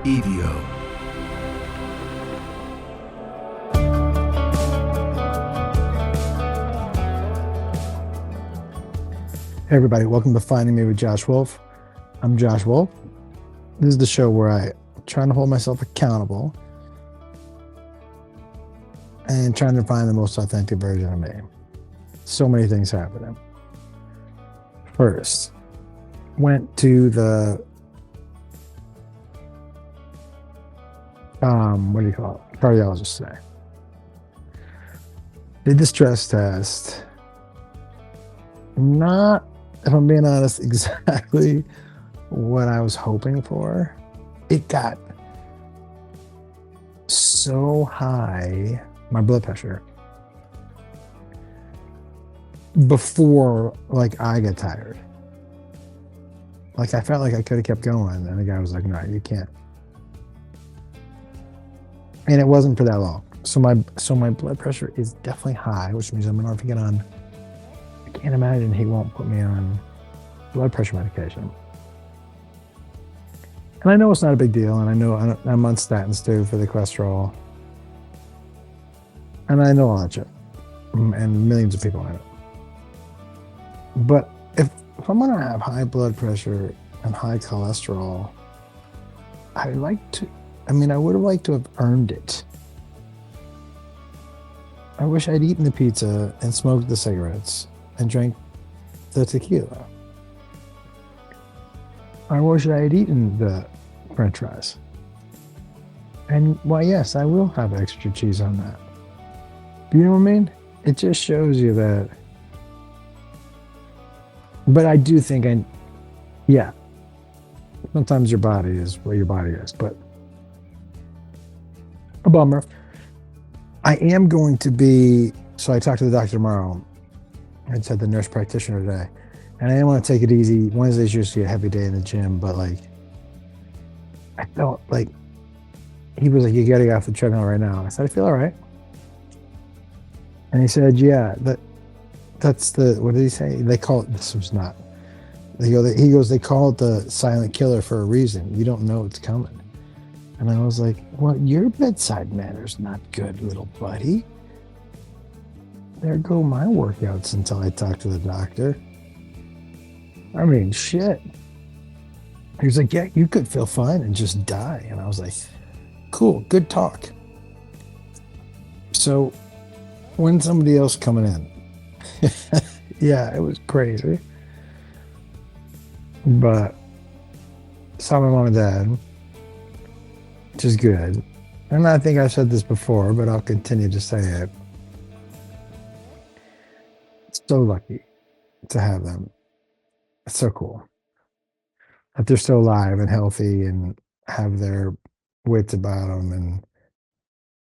EDO. Hey everybody, welcome to Finding Me with Josh Wolf. I'm Josh Wolf. This is the show where I'm trying to hold myself accountable and trying to find the most authentic version of me. So many things happening. First, went to the cardiologist today. Did the stress test. Not, if I'm being honest, exactly what I was hoping for. It got so high, my blood pressure, before I got tired. I felt like I could have kept going, and the guy was like, no, you can't. And it wasn't for that long. So my blood pressure is definitely high, which means I'm gonna have to get on. I can't imagine he won't put me on blood pressure medication. And I know it's not a big deal, and I know I'm on statins too for the cholesterol. And I know all that shit. And millions of people I know. But if I'm gonna have high blood pressure and high cholesterol, I would have liked to have earned it. I wish I'd eaten the pizza and smoked the cigarettes and drank the tequila. I wish I had eaten the French fries. And why, yes, I will have extra cheese on that. Do you know what I mean? It just shows you that. But I do think sometimes your body is what your body is, but a bummer. I am going to be, so I talked to the doctor tomorrow. I said the nurse practitioner today. And I didn't want to take it easy. Wednesday's usually a heavy day in the gym, but I felt like he was like, you got to get off the treadmill right now. I said, I feel all right. And he said, yeah, that's what did he say? They call it, this was not, he goes, they call it the silent killer for a reason. You don't know it's coming. And I was like, well, your bedside manner's not good, little buddy. There go my workouts until I talk to the doctor. I mean, shit. He was like, yeah, you could feel fine and just die. And I was like, cool, good talk. So when somebody else coming in, yeah, it was crazy. But saw my mom and dad, which is good. And I think I've said this before, but I'll continue to say it. So lucky to have them. It's so cool that they're still alive and healthy and have their wits about them and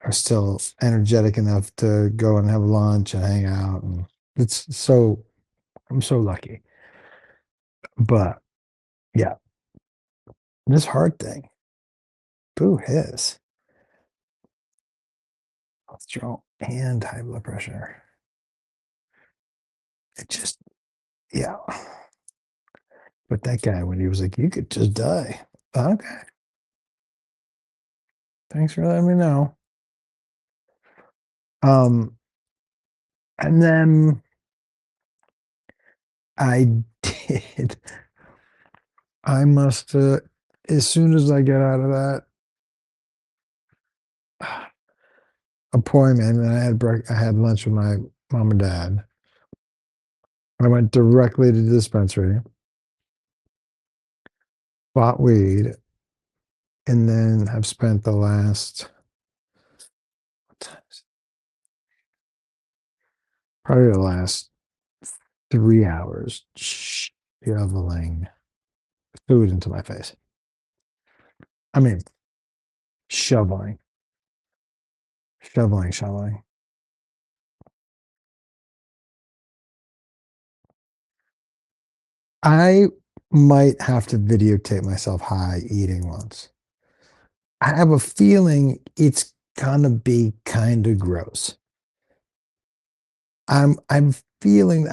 are still energetic enough to go and have lunch and hang out. And I'm so lucky. But yeah, this heart thing, boo hiss. Cholesterol and high blood pressure. It just, yeah. But that guy, when he was like, you could just die. Okay. Thanks for letting me know. And then I did. I must, as soon as I get out of that appointment, and I had lunch with my mom and dad. I went directly to the dispensary, bought weed, and then have spent the last probably the last 3 hours shoveling food into my face. I mean, shoveling. I might have to videotape myself high eating once. I have a feeling it's gonna be kind of gross. I'm feeling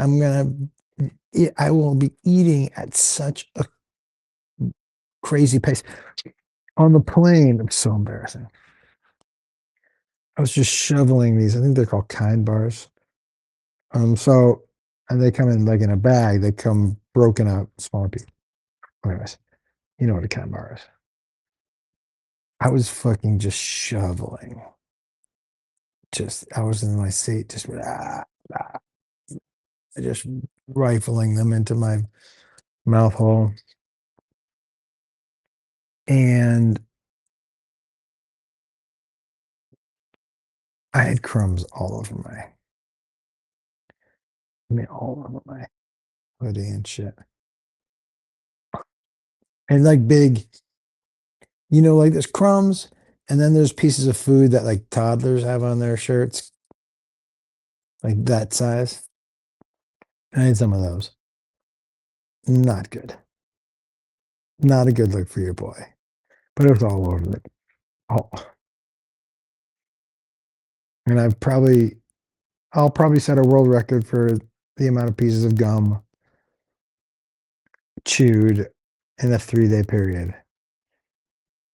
I will be eating at such a crazy pace. On the plane, it was so embarrassing. I was just shoveling these. I think they're called Kind bars. So, and they come in like in a bag. They come broken up, smaller pieces. Anyways, you know what a Kind bar is. I was fucking just shoveling. Just, I was in my seat, just, just rifling them into my mouth hole. And I had crumbs all over all over my hoodie and shit. And like big, like there's crumbs, and then there's pieces of food that like toddlers have on their shirts, like that size. I had some of those. Not good. Not a good look for your boy. But it was all over it. Oh. And I'll probably set a world record for the amount of pieces of gum chewed in a 3-day period.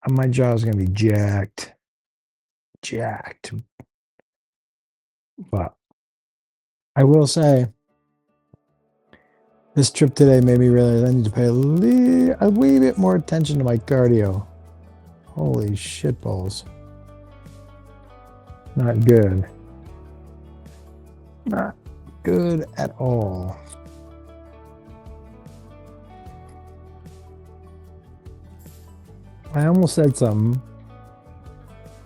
My jaw's gonna be jacked. Jacked. But I will say, this trip today made me realize I need to pay a wee bit more attention to my cardio. Holy shitballs. Not good. Not good at all. I almost said something.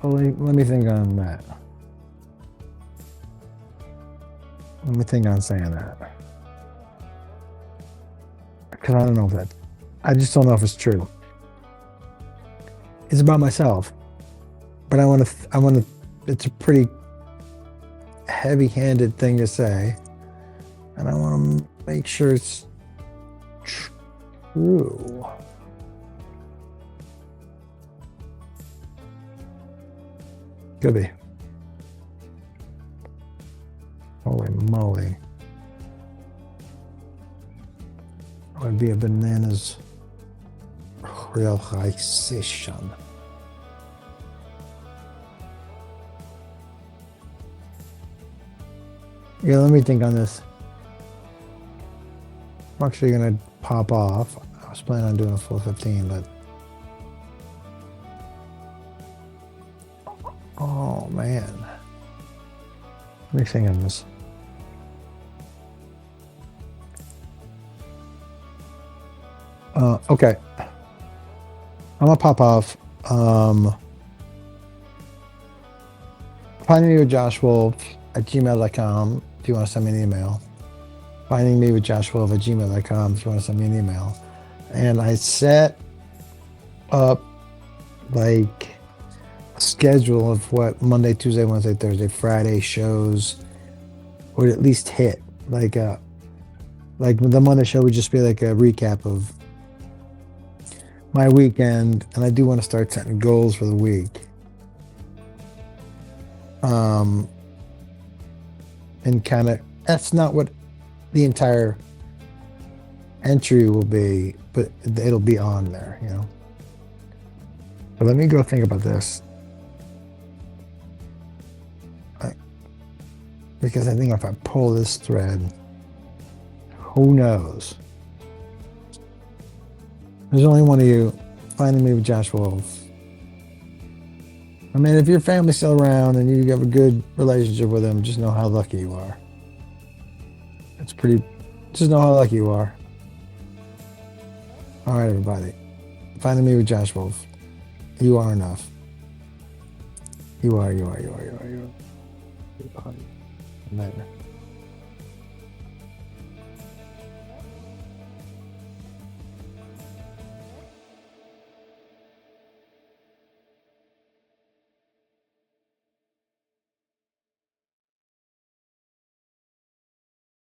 Let me think on that. Let me think on saying that. Because I don't know I just don't know if it's true. It's about myself. But it's a pretty heavy-handed thing to say. And I want to make sure it's true. Could be. Holy moly. It would be a bananas realization. Yeah, let me think on this. I'm actually going to pop off. I was planning on doing a full 15, but... Oh, man. Let me think on this. Okay. I'm going to pop off. Find me with Josh Wolf at gmail.com if you want to send me an email. Finding me with Josh Wolf at gmail.com if you want to send me an email. And I set up like a schedule of what Monday, Tuesday, Wednesday, Thursday, Friday shows would at least hit. Like the Monday show would just be like a recap of my weekend, and I do want to start setting goals for the week. And kind of, that's not what the entire entry will be, but it'll be on there, But let me go think about this. Because I think if I pull this thread, who knows? There's only one of you. Finding me with Josh Wolf. I mean, if your family's still around and you have a good relationship with them, just know how lucky you are. Just know how lucky you are. All right, everybody. Finding me with Josh Wolf. You are enough. You are.